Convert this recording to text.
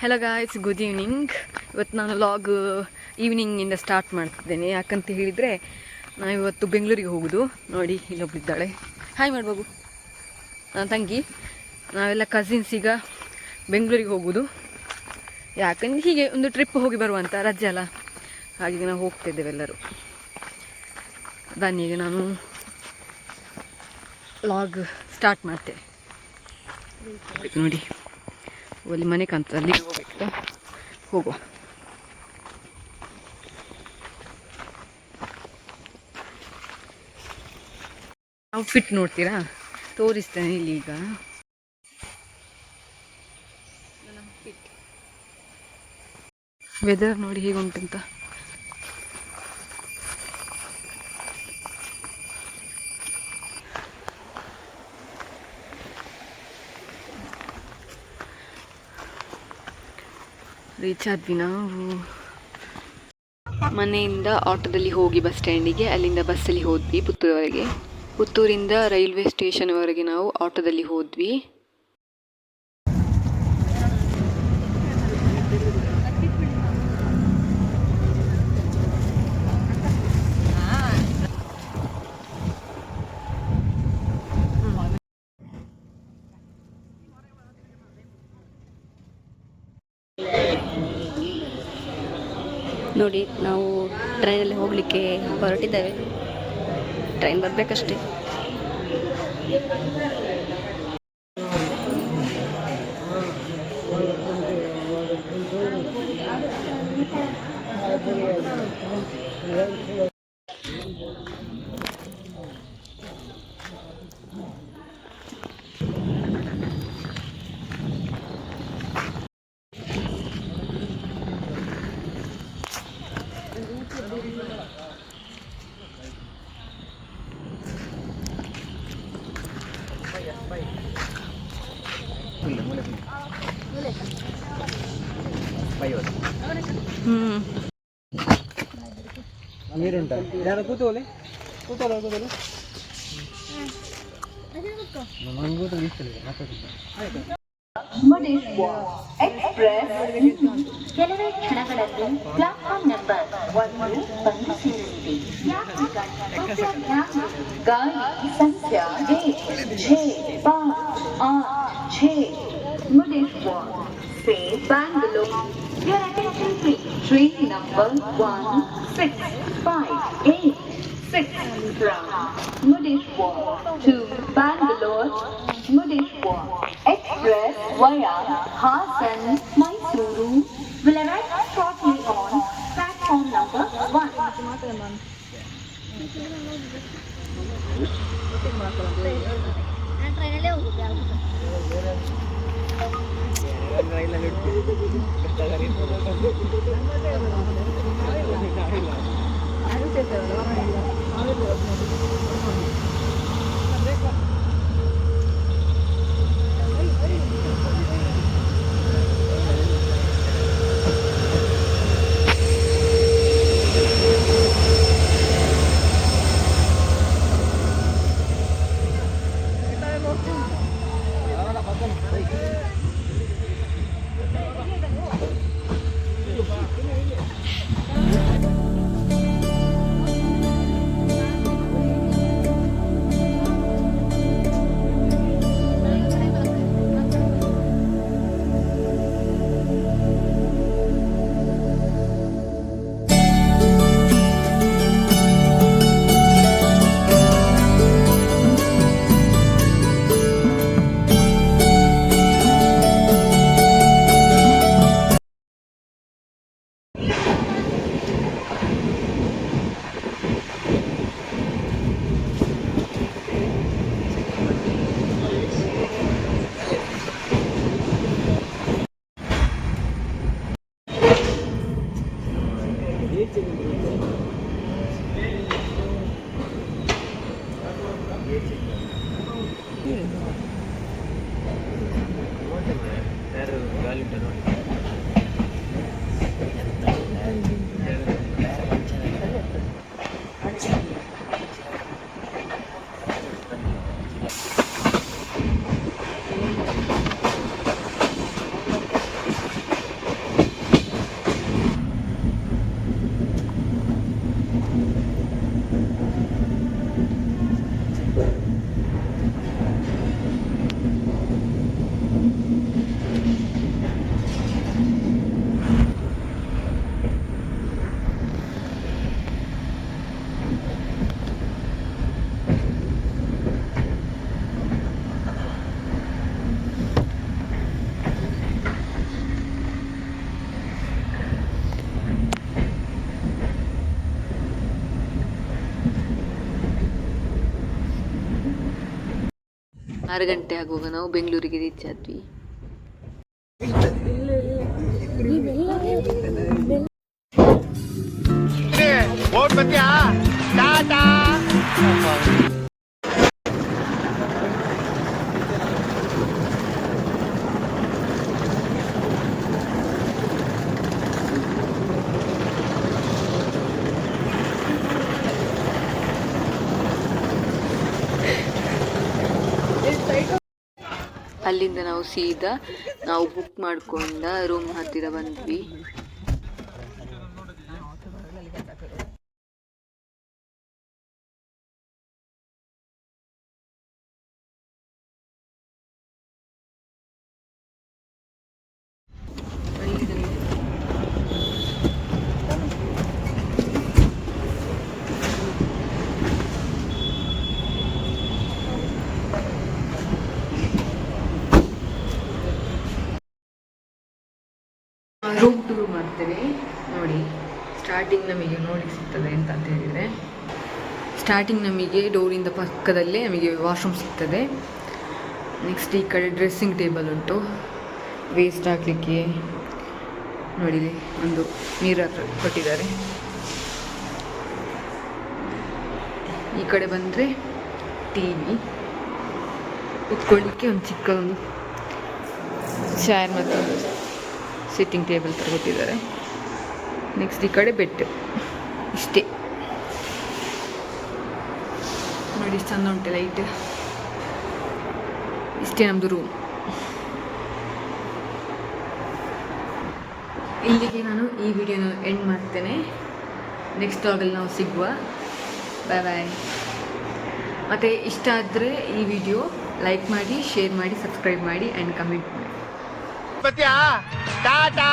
Hello guys, good evening. ಇವತ್ತು ನಾನು log ಈವ್ನಿಂಗಿಂದ start ಮಾಡ್ತಿದ್ದೇನೆ. ಯಾಕಂತ ಹೇಳಿದರೆ ನಾವು ಇವತ್ತು ಬೆಂಗಳೂರಿಗೆ ಹೋಗೋದು. ನೋಡಿ, ಇಲ್ಲೊಬ್ಳಿದ್ದಾಳೆ, ಹಾಯ್ ಮಾಡ್ಬೋದು, ನನ್ನ ತಂಗಿ. ನಾವೆಲ್ಲ ಕಸಿನ್ಸ್ ಈಗ ಬೆಂಗಳೂರಿಗೆ ಹೋಗೋದು. ಯಾಕಂದ್ರೆ ಹೀಗೆ ಒಂದು ಟ್ರಿಪ್ ಹೋಗಿ ಬರುವಂಥ, ರಜೆ ಅಲ್ಲ, ಹಾಗೆ ನಾವು ಹೋಗ್ತಿದ್ದೇವೆ ಎಲ್ಲರೂ. ಬನ್ನಿ, ಈಗ ನಾನು ಲಾಗ್ ಸ್ಟಾರ್ಟ್ ಮಾಡ್ತೇನೆ. ನೋಡಿ, ಅಲ್ಲಿ ಮನೆ ಕಾಣ್ತದೆ, ಅಲ್ಲಿ ಹೋಗ್ಬೇಕು. ಹೋಗುವ. ಔಟ್ಫಿಟ್ ನೋಡ್ತೀರಾ? ತೋರಿಸ್ತೇನೆ ಇಲ್ಲಿ. ಈಗ ವೆದರ್ ನೋಡಿ ಹೇಗುಂಟಂತ. ರೀಚ್ ಆದ್ವಿ ನಾವು. ಮನೆಯಿಂದ ಆಟೋದಲ್ಲಿ ಹೋಗಿ ಬಸ್ ಸ್ಟ್ಯಾಂಡಿಗೆ, ಅಲ್ಲಿಂದ ಬಸ್ಸಲ್ಲಿ ಹೋದ್ವಿ ಪುತ್ತೂರವರೆಗೆ. ಪುತ್ತೂರಿಂದ ರೈಲ್ವೆ ಸ್ಟೇಷನ್ವರೆಗೆ ನಾವು ಆಟೋದಲ್ಲಿ ಹೋದ್ವಿ. ನೋಡಿ, ನಾವು ಟ್ರೈನಲ್ಲಿ ಹೋಗಲಿಕ್ಕೆ ಹೊರಟಿದ್ದೇವೆ. ಟ್ರೈನ್ ಬರಬೇಕಷ್ಟೇ. ನೀರುಂಟ ಯಾರು ಕೂತೋಲೆ ಕೂತೋಲ ಕೂತೋಲೆ ಎಕ್ಸ್ಪ್ರೆಸ್ ಕೆಲವೇ ಕ್ಷಣಗಳಲ್ಲಿ ಪ್ಲಾಟ್ಫಾರ್ಮ್ ನಂಬರ್ 1 ಬಂದು ಸೇರಲಿದೆ. ಗಾಡಿ ಸಂಖ್ಯಾ J586 ಮುಡೇಶ್ವರ से Bangalore. Your attention please. Train number 1658 from Mudeshwar to Bangalore. Mudeshwar Express via Hassan, Mysuru will arrive shortly on platform number 1. 6 ಗಂಟೆ ಆಗುವಾಗ ನಾವು ಬೆಂಗಳೂರಿಗೆ ರೀಚ್ ಆದ್ವಿ. ಅಲ್ಲಿಂದ ನಾವು ಸೀದಾ ನಾವು ಬುಕ್ ಮಾಡ್ಕೊಂಡ ರೂಮ್ ಹತ್ತಿರ ಬಂದ್ವಿ. ರೂಮ್ ಟೂರ್ ಮಾಡ್ತೇನೆ ನೋಡಿ. ಸ್ಟಾರ್ಟಿಂಗ್ ನಮಗೆ ನೋಡಿ ಸಿಗ್ತದೆ ಅಂತ ಹೇಳಿದರೆ, ಸ್ಟಾರ್ಟಿಂಗ್ ನಮಗೆ ಡೋರಿಂದ ಪಕ್ಕದಲ್ಲೇ ನಮಗೆ ವಾಶ್ರೂಮ್ ಸಿಗ್ತದೆ. ನೆಕ್ಸ್ಟ್ ಈ ಕಡೆ ಡ್ರೆಸ್ಸಿಂಗ್ ಟೇಬಲ್ ಉಂಟು, ವೇಸ್ಟ್ ಹಾಕಲಿಕ್ಕೆ ನೋಡಿ ಒಂದು ಮಿರರ್ ಕೊಟ್ಟಿದ್ದಾರೆ. ಈ ಕಡೆ ಬಂದರೆ TV, ಕುತ್ಕೊಳ್ಳಿಕ್ಕೆ ಒಂದು ಚಿಕ್ಕ ಒಂದು ಚೇರ್ ಮತ್ತು ಸಿಟ್ಟಿಂಗ್ ಟೇಬಲ್ ಥರ ಕೊಟ್ಟಿದ್ದಾರೆ. ನೆಕ್ಸ್ಟ್ ಈ ಕಡೆ ಬೆಡ್, ಇಷ್ಟೇ ನೋಡಿ ಎಷ್ಟು ಚಂದ ಉಂಟು ಲೈಟ್. ಇಷ್ಟೇ ನಮ್ಮದು ರೂಮ್. ಇಲ್ಲಿಗೆ ನಾನು ಈ ವಿಡಿಯೋನ ಎಂಡ್ ಮಾಡ್ತೇನೆ. ನೆಕ್ಸ್ಟ್ ವ್ಲಾಗಲ್ಲಿ ನಾವು ಸಿಗುವ. ಬಾಯ್ ಬಾಯ್. ಮತ್ತು ಇಷ್ಟ ಆದರೆ ಈ ವಿಡಿಯೋ ಲೈಕ್ ಮಾಡಿ, ಶೇರ್ ಮಾಡಿ, ಸಬ್ಸ್ಕ್ರೈಬ್ ಮಾಡಿ ಆ್ಯಂಡ್ ಕಮೆಂಟ್ ಮಾಡಿ. ಟಾಟಾ.